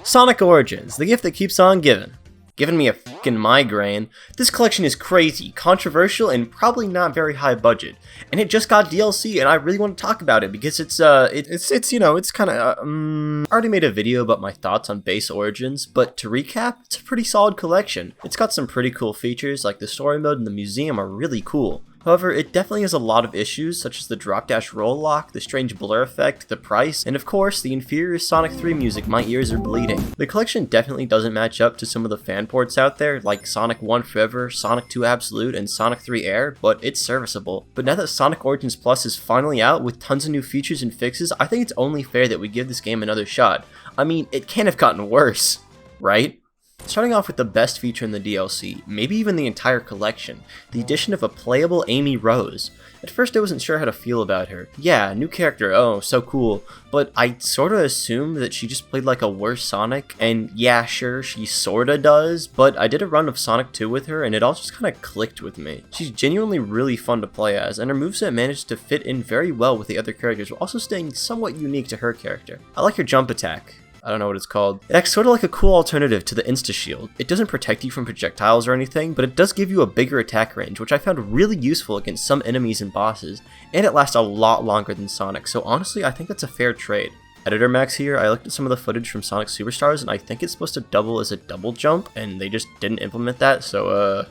Sonic Origins, the gift that keeps on giving. Giving me a fucking migraine. This collection is crazy, controversial, and probably not very high budget. And it just got DLC, and I really want to talk about it because it's kind of, I already made a video about my thoughts on base Origins, but to recap, it's a pretty solid collection. It's got some pretty cool features, like the story mode and the museum are really cool. However, it definitely has a lot of issues, such as the drop-dash roll lock, the strange blur effect, the price, and of course, the inferior Sonic 3 music. My ears are bleeding. The collection definitely doesn't match up to some of the fan ports out there, like Sonic 1 Forever, Sonic 2 Absolute, and Sonic 3 Air, but it's serviceable. But now that Sonic Origins Plus is finally out with tons of new features and fixes, I think it's only fair that we give this game another shot. I mean, it can't have gotten worse, right? Starting off with the best feature in the DLC, maybe even the entire collection, the addition of a playable Amy Rose. At first I wasn't sure how to feel about her. Yeah, new character, oh, so cool, but I sorta assumed that she just played like a worse Sonic, and yeah, sure, she sorta does, but I did a run of Sonic 2 with her and it all just kinda clicked with me. She's genuinely really fun to play as, and her moveset managed to fit in very well with the other characters while also staying somewhat unique to her character. I like her jump attack. I don't know what it's called. It acts sort of like a cool alternative to the insta-shield. It doesn't protect you from projectiles or anything, but it does give you a bigger attack range, which I found really useful against some enemies and bosses, and it lasts a lot longer than Sonic, so honestly I think that's a fair trade. Editor Max here, I looked at some of the footage from Sonic Superstars and I think it's supposed to double as a double jump, and they just didn't implement that, so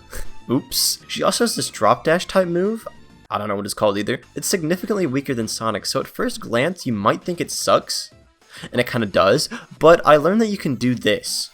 oops. She also has this drop dash type move. I don't know what it's called either. It's significantly weaker than Sonic, so at first glance you might think it sucks, and it kind of does, but I learned that you can do this.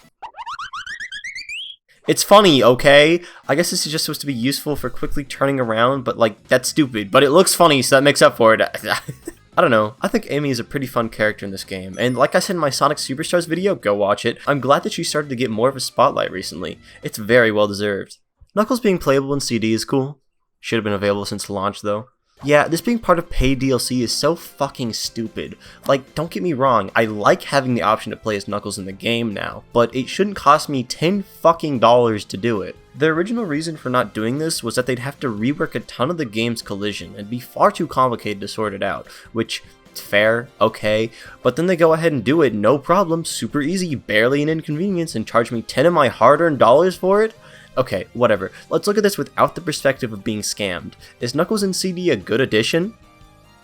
It's funny, okay? I guess this is just supposed to be useful for quickly turning around, but like, that's stupid, but it looks funny, so that makes up for it. I don't know, I think Amy is a pretty fun character in this game, and like I said in my Sonic Superstars video, go watch it, I'm glad that she started to get more of a spotlight recently. It's very well deserved. Knuckles being playable in CD is cool. Should have been available since launch though. Yeah, this being part of paid DLC is so fucking stupid. Like, don't get me wrong, I like having the option to play as Knuckles in the game now, but it shouldn't cost me $10 fucking to do it. The original reason for not doing this was that they'd have to rework a ton of the game's collision and be far too complicated to sort it out, which, it's fair, okay, but then they go ahead and do it, no problem, super easy, barely an inconvenience, and charge me 10 of my hard-earned dollars for it? Okay, whatever. Let's look at this without the perspective of being scammed. Is Knuckles in CD a good addition?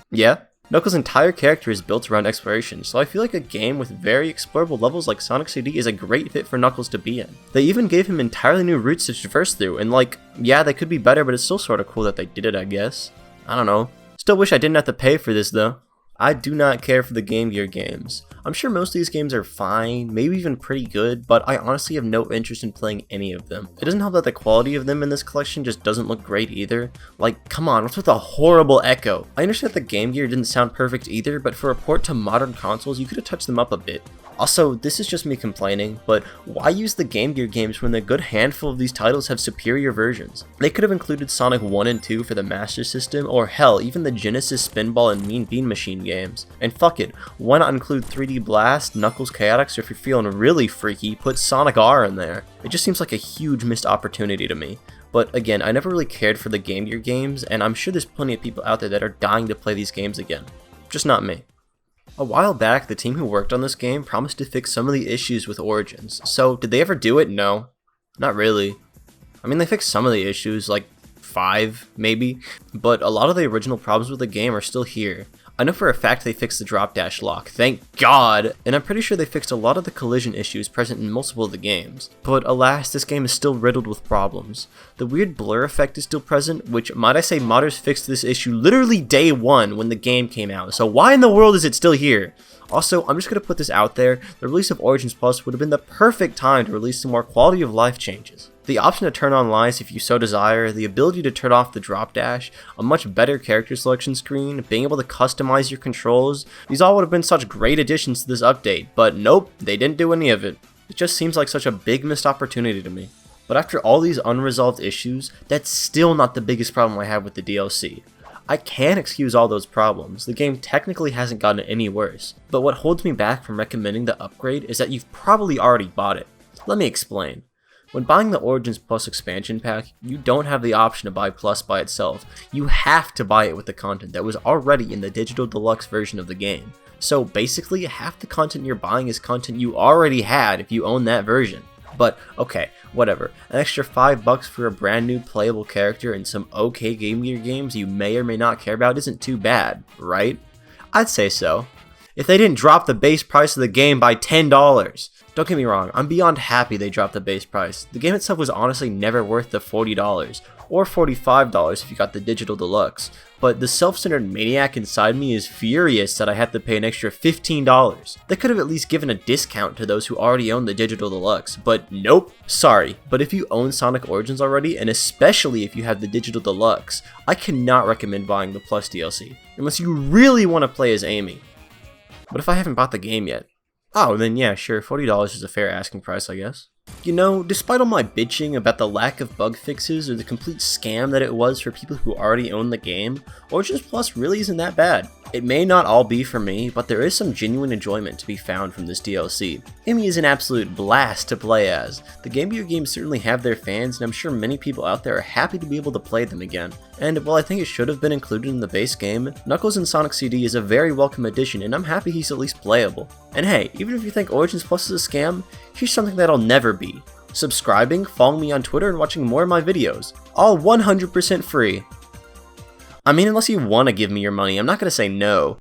Yeah. Knuckles' entire character is built around exploration, so I feel like a game with very explorable levels like Sonic CD is a great fit for Knuckles to be in. They even gave him entirely new routes to traverse through, and like, yeah, they could be better, but it's still sorta cool that they did it, I guess. I don't know. Still wish I didn't have to pay for this though. I do not care for the Game Gear games. I'm sure most of these games are fine, maybe even pretty good, but I honestly have no interest in playing any of them. It doesn't help that the quality of them in this collection just doesn't look great either. Like, come on, what's with the horrible echo? I understand that the Game Gear didn't sound perfect either, but for a port to modern consoles, you could have touched them up a bit. Also, this is just me complaining, but why use the Game Gear games when a good handful of these titles have superior versions? They could have included Sonic 1 and 2 for the Master System, or hell, even the Genesis Spinball and Mean Bean Machine games. And fuck it, why not include 3D Blast, Knuckles Chaotix, or if you're feeling really freaky, put Sonic R in there? It just seems like a huge missed opportunity to me. But again, I never really cared for the Game Gear games, and I'm sure there's plenty of people out there that are dying to play these games again. Just not me. A while back, the team who worked on this game promised to fix some of the issues with Origins. So, did they ever do it? No. Not really. I mean, they fixed some of the issues, like 5, maybe, but a lot of the original problems with the game are still here. I know for a fact they fixed the drop dash lock, thank God, and I'm pretty sure they fixed a lot of the collision issues present in multiple of the games. But alas, this game is still riddled with problems. The weird blur effect is still present, which, might I say, modders fixed this issue literally day 1 when the game came out, so why in the world is it still here? Also, I'm just going to put this out there, the release of Origins Plus would have been the perfect time to release some more quality of life changes. The option to turn on lights if you so desire, the ability to turn off the drop dash, a much better character selection screen, being able to customize your controls, these all would have been such great additions to this update, but nope, they didn't do any of it. It just seems like such a big missed opportunity to me. But after all these unresolved issues, that's still not the biggest problem I have with the DLC. I can excuse all those problems, the game technically hasn't gotten any worse, but what holds me back from recommending the upgrade is that you've probably already bought it. Let me explain. When buying the Origins Plus expansion pack, you don't have the option to buy Plus by itself. You have to buy it with the content that was already in the digital deluxe version of the game. So basically, half the content you're buying is content you already had if you own that version. But okay, whatever. An extra $5 for a brand new playable character and some okay Game Gear games you may or may not care about isn't too bad, right? I'd say so. If they didn't drop the base price of the game by $10. Don't get me wrong, I'm beyond happy they dropped the base price. The game itself was honestly never worth the $40, or $45 if you got the digital deluxe, but the self-centered maniac inside me is furious that I had to pay an extra $15. They could have at least given a discount to those who already own the digital deluxe, but nope, sorry. But if you own Sonic Origins already, and especially if you have the digital deluxe, I cannot recommend buying the Plus DLC, unless you really want to play as Amy. What if I haven't bought the game yet? Oh, then yeah, sure, $40 is a fair asking price, I guess. You know, despite all my bitching about the lack of bug fixes or the complete scam that it was for people who already own the game, Origins Plus really isn't that bad. It may not all be for me, but there is some genuine enjoyment to be found from this DLC. Amy is an absolute blast to play as. The Game Gear games certainly have their fans, and I'm sure many people out there are happy to be able to play them again. And while I think it should have been included in the base game, Knuckles in Sonic CD is a very welcome addition, and I'm happy he's at least playable. And hey, even if you think Origins Plus is a scam, here's something that'll never be. Subscribing, following me on Twitter, and watching more of my videos. All 100% free. I mean, unless you want to give me your money, I'm not going to say no.